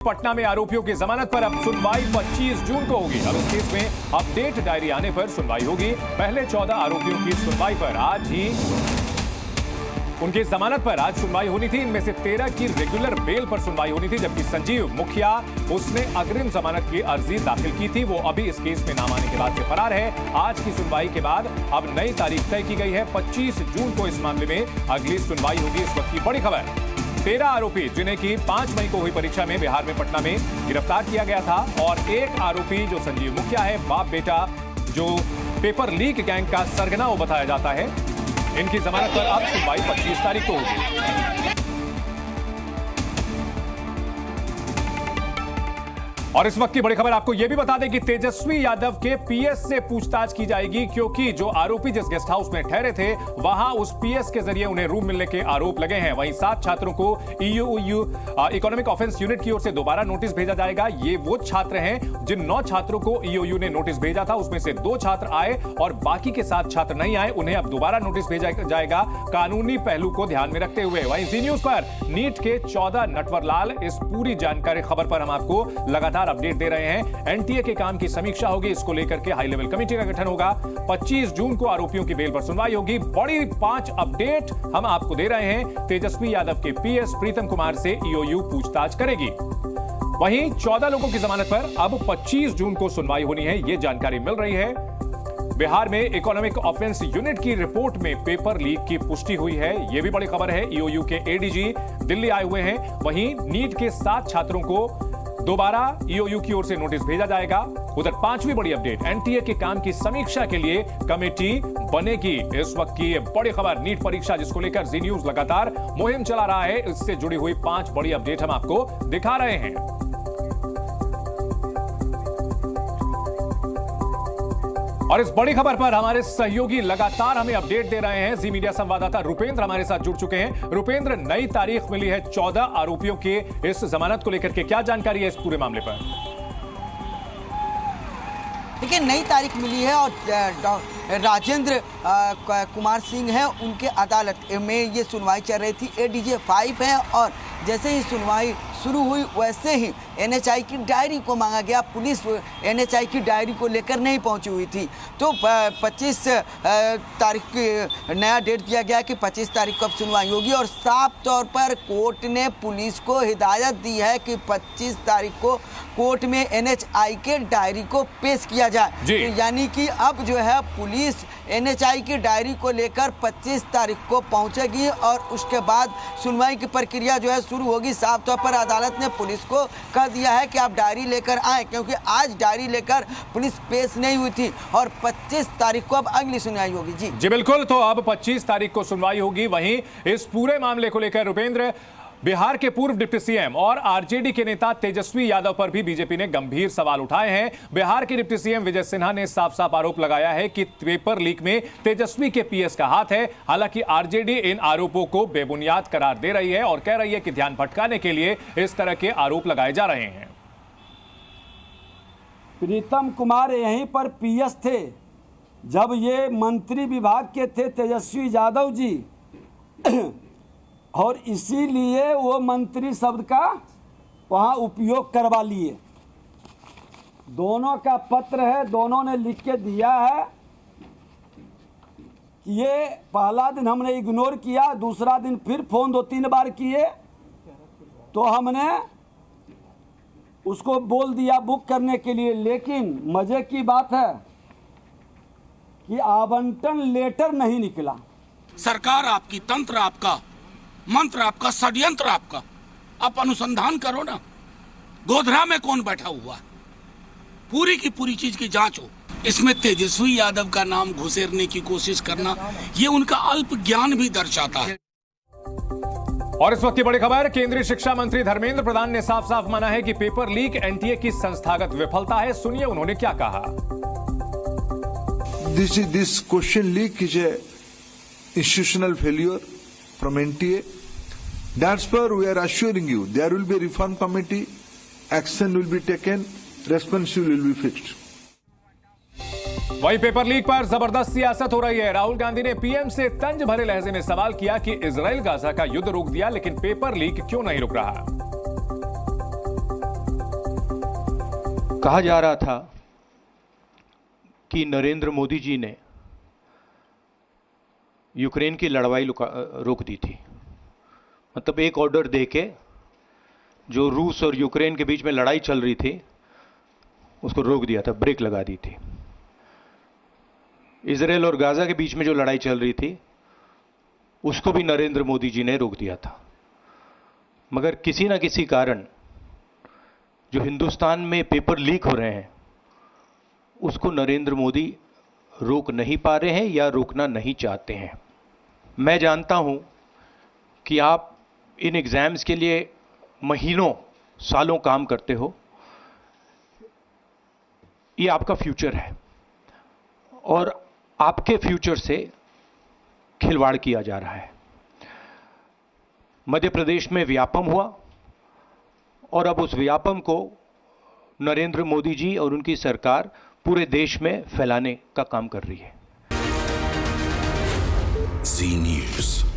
पटना में आरोपियों की जमानत पर अब सुनवाई 25 जून को होगी। अब इस केस में अपडेट डायरी आने पर सुनवाई होगी। पहले 14 आरोपियों की सुनवाई पर आज ही उनकी जमानत पर आज सुनवाई होनी थी। इनमें से 13 की रेगुलर बेल पर सुनवाई होनी थी, जबकि संजीव मुखिया उसने अग्रिम जमानत की अर्जी दाखिल की थी। वो अभी इस केस में नाम आने के बाद से फरार है। आज की सुनवाई के बाद अब नई तारीख तय की गई है। 25 जून को इस मामले में अगली सुनवाई होगी। इस वक्त की बड़ी खबर, 13 आरोपी जिन्हें की 5 मई को हुई परीक्षा में बिहार में पटना में गिरफ्तार किया गया था, और एक आरोपी जो संजीव मुखिया है, बाप बेटा, जो पेपर लीक गैंग का सरगना वो बताया जाता है, इनकी जमानत पर अब सुनवाई 25 तारीख को होगी। और इस वक्त की बड़ी खबर आपको यह भी बता दें कि तेजस्वी यादव के पीएस से पूछताछ की जाएगी, क्योंकि जो आरोपी जिस गेस्ट हाउस में ठहरे थे वहां उस पीएस के जरिए उन्हें रूम मिलने के आरोप लगे हैं। वहीं 7 छात्रों को ईओयू इकोनॉमिक ऑफेंस यूनिट की ओर से दोबारा नोटिस भेजा जाएगा। ये वो छात्र हैं जिन 9 छात्रों को ईओयू ने नोटिस भेजा था, उसमें से 2 छात्र आए और बाकी के 7 छात्र नहीं आए। उन्हें अब दोबारा नोटिस भेजा जाएगा, कानूनी पहलू को ध्यान में रखते हुए। वहीं जी न्यूज पर नीट के 14 नटवर लाल, इस पूरी जानकारी खबर पर हम आपको लगातार अपडेट दे रहे हैं। एनटीए के काम की समीक्षा होगी, इसको लेकर के हाई लेवल कमेटी का गठन होगा। 25 जून को आरोपियों की बेल पर सुनवाई होगी। बड़ी 5 अपडेट हम आपको दे रहे हैं। तेजस्वी यादव के पीएस प्रीतम कुमार से ईओयू पूछताछ करेगी। वहीं 14 लोगों की जमानत पर अब 25 जून को सुनवाई होनी है, यह जानकारी मिल रही है। बिहार में इकोनॉमिक ऑफेंस यूनिट की रिपोर्ट में पेपर लीक की पुष्टि हुई है, यह भी बड़ी खबर है। ईओयू के एडीजी दिल्ली आए हुए हैं। वहीं नीट के 7 छात्रों को दोबारा ईओयू की ओर से नोटिस भेजा जाएगा। उधर 5वीं बड़ी अपडेट, एनटीए के काम की समीक्षा के लिए कमेटी बनेगी। इस वक्त की बड़ी खबर, नीट परीक्षा जिसको लेकर जी न्यूज लगातार मुहिम चला रहा है, इससे जुड़ी हुई 5 बड़ी अपडेट हम आपको दिखा रहे हैं। और इस बड़ी खबर पर हमारे सहयोगी लगातार हमें अपडेट दे रहे हैं। जी मीडिया संवाददाता रुपेंद्र हमारे साथ जुड़ चुके हैं। रुपेंद्र, नई तारीख मिली है 14 आरोपियों के इस जमानत को लेकर के, क्या जानकारी है इस पूरे मामले पर? देखिए, नई तारीख मिली है और राजेंद्र कुमार सिंह है, उनके अदालत में ये सुनवाई चल रही थी। एडीजे 5 है और जैसे ही सुनवाई शुरू हुई वैसे ही एनएचआई की डायरी को मांगा गया। पुलिस एनएचआई की डायरी को लेकर नहीं पहुंची हुई थी, तो 25 तारीख की नया डेट दिया गया कि 25 तारीख को अब सुनवाई होगी। और साफ तौर पर कोर्ट ने पुलिस को हिदायत दी है कि 25 तारीख को कोर्ट में एनएचआई के डायरी को पेश किया जाए। तो यानी कि अब जो है पुलिस एनएचआई की डायरी को लेकर 25 तारीख को पहुंचेगी और उसके बाद सुनवाई की प्रक्रिया जो है शुरू होगी। साफ तौर पर अदालत ने पुलिस को कह दिया है कि आप डायरी लेकर आए, क्योंकि आज डायरी लेकर पुलिस पेश नहीं हुई थी और 25 तारीख को अब अगली सुनवाई होगी। जी बिल्कुल, तो अब 25 तारीख को सुनवाई होगी। वहीं इस पूरे मामले को लेकर रुपेंद्र, बिहार के पूर्व डिप्टी सीएम और आरजेडी के नेता तेजस्वी यादव पर भी बीजेपी ने गंभीर सवाल उठाए हैं। बिहार के डिप्टी सीएम विजय सिन्हा ने साफ साफ आरोप लगाया है कि पेपर लीक में तेजस्वी के पीएस का हाथ है। हालांकि आरजेडी इन आरोपों को बेबुनियाद करार दे रही है और कह रही है कि ध्यान भटकाने के लिए इस तरह के आरोप लगाए जा रहे हैं। प्रीतम कुमार यहीं पर पीएस थे जब ये मंत्री विभाग के थे तेजस्वी यादव जी, और इसीलिए वो मंत्री शब्द का वहाँ उपयोग करवा लिए। दोनों का पत्र है, दोनों ने लिख के दिया है कि ये पहला दिन हमने इग्नोर किया, दूसरा दिन फिर फोन 2-3 बार किए तो हमने उसको बोल दिया बुक करने के लिए। लेकिन मजे की बात है कि आवंटन लेटर नहीं निकला। सरकार आपकी, तंत्र आपका, मंत्र आपका, षड्यंत्र आपका, आप अनुसंधान करो ना। गोधरा में कौन बैठा हुआ है, पूरी की पूरी चीज की जांच हो। इसमें तेजस्वी यादव का नाम घुसेरने की कोशिश करना, ये उनका अल्प ज्ञान भी दर्शाता है। और इस वक्त की बड़ी खबर, केंद्रीय शिक्षा मंत्री धर्मेंद्र प्रधान ने साफ साफ माना है कि पेपर लीक एनटीए की संस्थागत विफलता है। सुनिए उन्होंने क्या कहा। This question leak is a institutional failure from NTA. That's why we are assuring you there will be a reform committee, action will be taken, responsibility will be fixed. वही paper leak पर जबरदस्त सियासत हो रही है। राहुल गांधी ने PM से तंज भरे लहजे में सवाल किया कि इजराइल गाजा का युद्ध रोक दिया, लेकिन पेपर लीक क्यों नहीं रुक रहा। कहा जा रहा था कि नरेंद्र मोदी जी ने यूक्रेन की लड़ाई रोक दी थी। मतलब एक ऑर्डर देके जो रूस और यूक्रेन के बीच में लड़ाई चल रही थी उसको रोक दिया था, ब्रेक लगा दी थी। इजराइल और गाजा के बीच में जो लड़ाई चल रही थी उसको भी नरेंद्र मोदी जी ने रोक दिया था। मगर किसी ना किसी कारण जो हिंदुस्तान में पेपर लीक हो रहे हैं उसको नरेंद्र मोदी रोक नहीं पा रहे हैं या रोकना नहीं चाहते हैं। मैं जानता हूं कि आप इन एग्जाम्स के लिए महीनों सालों काम करते हो। ये आपका फ्यूचर है और आपके फ्यूचर से खिलवाड़ किया जा रहा है। मध्य प्रदेश में व्यापम हुआ और अब उस व्यापम को नरेंद्र मोदी जी और उनकी सरकार पूरे देश में फैलाने का काम कर रही है। जी न्यूज़।